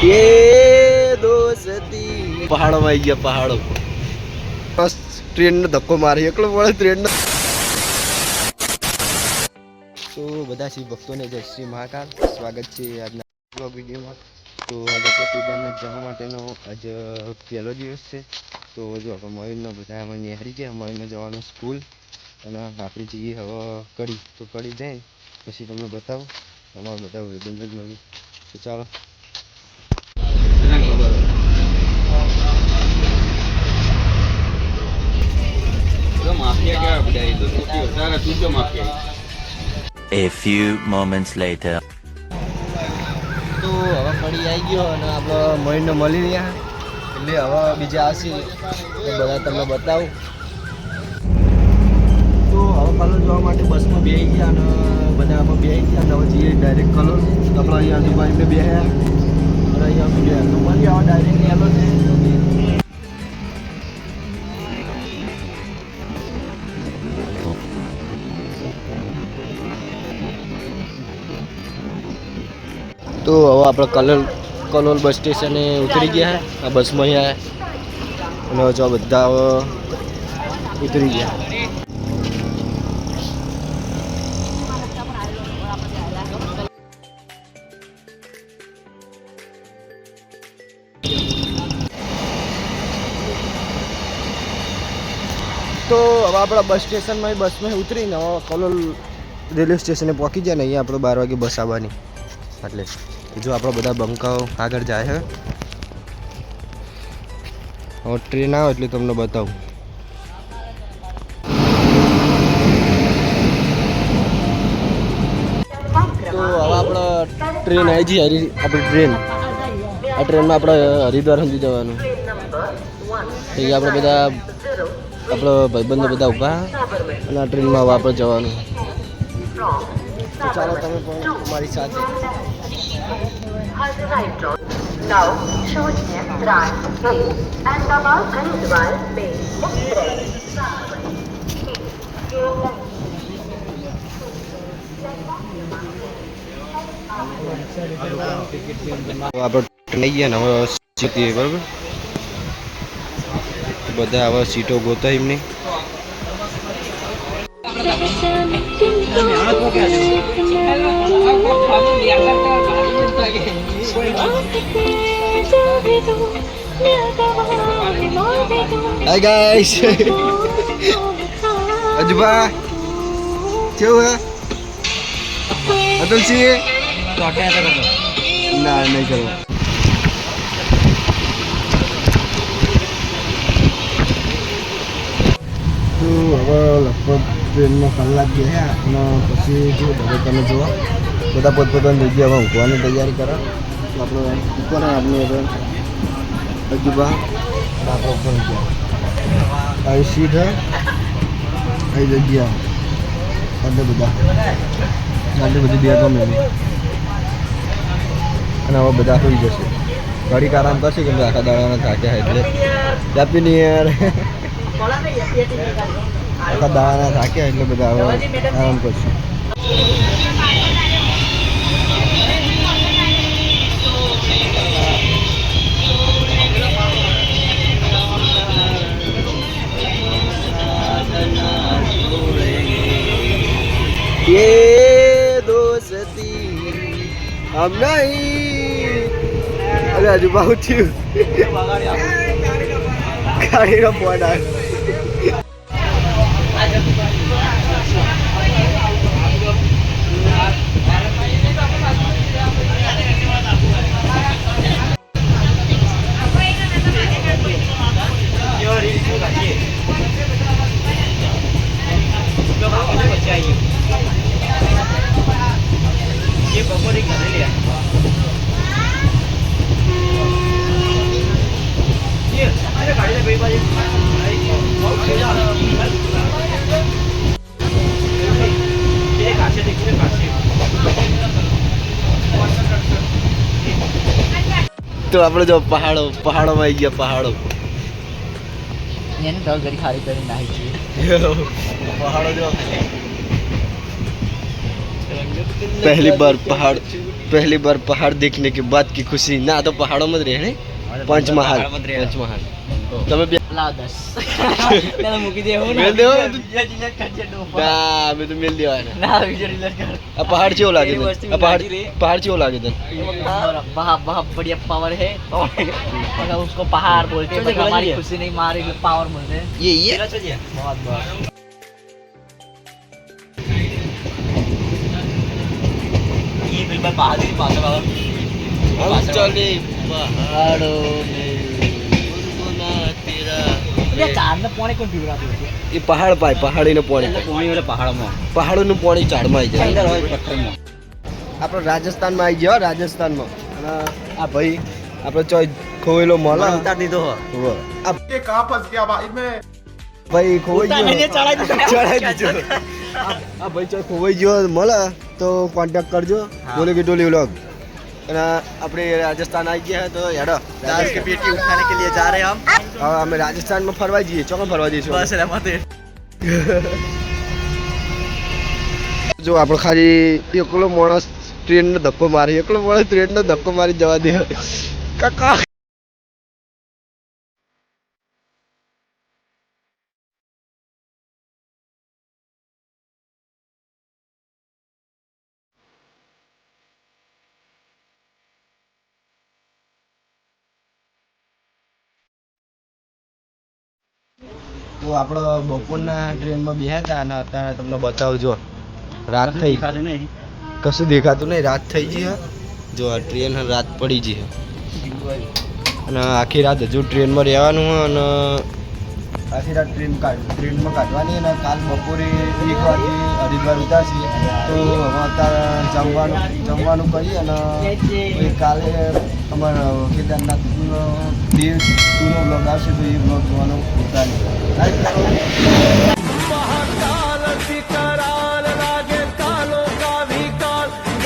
ये दोस्ती पहाड़ों में आई गया पहाड़ों बस ट्रेन ने धक्को मारी एकलो बोले ट्रेन ने तो બધા શિવ ભક્તોને જય શ્રી મહાકાલ સ્વાગત છે આજના બ્લોગ વિડીયોમાં તો આજે કેદારનાથ જવા માટેનો આજ પહેલો દિવસ છે તો જો આપણે મયુરનો બધા અમે નિહારી ગયા મયુરને જવાનું સ્કૂલ અને આપણે જઈએ હવે કડી તો કડી જાય પછી તમને બતાવું અમારા બધા વેદન જ મળ્યું તો ચાલો A few moments later. તો હવે કડી આવી ગયો અને આપણે મયુરને મળી રહ્યા એટલે હવે બીજા આવશે તો બધા તમને બતાવું તો હવે કલર જોવા માટે બસમાં બેસી ગયા અને બધા આપણે બેસી ગયા અને હવે જઈએ ડાયરેક્ટ કલર આપણે અહીંયા આજુબાજુને બેસ્યા અને અહીંયા ગયા તો મળી આવા ડાયરેક્ટ એલો છે તો હવે આપણે કલોલ બસ સ્ટેશને ઉતરી ગયા આ બસમાં અહીંયા અને જો બધા હવે ઉતરી ગયા તો હવે આપણા બસ સ્ટેશનમાં બસમાં ઉતરીને હવે કલોલ રેલવે સ્ટેશને પહોંચી જાય ને અહીંયા આપણે 12 વાગે બસ આવવાની એટલે જો આપણા બધા બંકાઓ આગળ જાય છે હવે ટ્રેન આવે એટલે તમને બતાવું તો હવે આપણે ટ્રેન આવી જઈએ આપણી ટ્રેન આ ટ્રેનમાં આપણે હરિદ્વાર સુધી જવાનું અહીંયા આપણે બધા આપણો ભાઈબંધો બધા ઊભા અને આ ટ્રેનમાં હવે આપણે જવાનું તો ચાલો તમે પણ અમારી સાથે Now, शून्य 3 and about Haridwar में આપણે લઈ ગયા ને હવે સીટી બરાબર બધા હવે સીટો ગોતા એમની Hi guys. Ajba. કેવું હે? અતુલ સિંહ તો અટેક કરો. ના નહીં કરો. તો હવે લગભગ ટ્રેનમાં કલાક ગયા અને પછી જો તમે જુઓ બધા પોતપોતાની જગ્યામાં ઊંઘવાની તૈયારી કરે તો આપણે ઉપર આપણે અજુબા આપણે ઉપર ગયા આવી સીટ હે આવી જગ્યા એટલે બધા આટલી બધી બેગો મેળવી અને હવે બધા હોઈ જશે ઘડીક આરામ કરશે કે આખા દાડાના થાક્યા એટલે હેપી ન્યુ યર આખા દાડાના થાક્યા એટલે બધા હવે આરામ કરશે ये दोस्ती हम नहीं अरे हजू बहुत थी गाड़ी का फोन आ ये बपोरी कर लिया ये अरे गाड़ी में भाई बहुत खेला ये कासे देखिए कासे तो આપણે જો પહાડોમાં આવી ગયા પહાડો એને તો ઘરી ખાલી કરી નાખી છે પહાડો જો पहली बार पहाड़ पहली बार पहाड़ देखने के बाद की खुशी ना तो पहाड़ों में रहे हैं पंचमहाल पंचमहाल તમે બે લાવ 10 ના મૂકી દે હું મેલ દેવો બીજા ડિલીટ કરજે ડો ના મે તો મેલ દેવાના ના બીજો ડિલીટ કર આ પહાડ કેવો લાગે તને આ પહાડ કેવો લાગે તને बहुत बहुत बढ़िया पावर है मतलब उसको पहाड़ बोलते हैं मतलब हमारी खुशी नहीं मारे पावर बोलते हैं ये बहुत बहुत ये बिल्कुल पहाड़ी पास है बाबा हम चले पहाड़ों में गुनगुना तेरा ये चार में पौने कौन पीवरा तो એ પહાડ પાય પહાડીનું પાણી कोई वाला पहाड़ में પહાડોનું પાણી ઝાડમાં આવી अंदर જાય हो पत्थर में આપણે રાજસ્થાનમાં આવી ગયા રાજસ્થાનમાં અને આ ભાઈ આપણે ચોય ખોવેલો મળે उतार दी दो હોવે. આ ભાઈ ખોવાઈ ગયો ચડાઈ દીધો આ ભાઈ ચોય ખોવાઈ ગયો મળે તો કોન્ટેક્ટ કરજો બોલે કે ટોલી વ્લોગ અને આપણે રાજસ્થાન આવી ગયા તો હેડો दाल की बेटी उठाने के लिए जा रहे हैं हम હવે અમે રાજસ્થાનમાં ફરવા જઈએ ચોકન ફરવા જઈશું बस रहमत है જો આપણે ખાલી એકલો માણસ ટ્રેનનો ધક્કો મારી એકલો માણસ ટ્રેનનો ધક્કો મારી જવા દે કાકા તો આપણે બપોરના ટ્રેનમાં બેહ્યા હતા અને અત્યારે તમને બતાવજો રાત થઈ नहीं કશું દેખાતું નહીં રાત થઈ ગઈ હે. જો આ ટ્રેન રાત પડી ગઈ હે. અને આખી રાત હજુ ટ્રેનમાં રહેવાનું હોય અને આખી રાત ટ્રેનમાં કાઢવાની અને કાલ બપોરે 1 વાગે હરિદ્વાર ઉતારશે તો હવે અત્યારે જમવાનું કરી અને પછી કાલે અમારા કેદારનાથનો દેવ પૂરો બ્લોગ આવશે તો એ બ્લોગ જોવાનું ઉતારી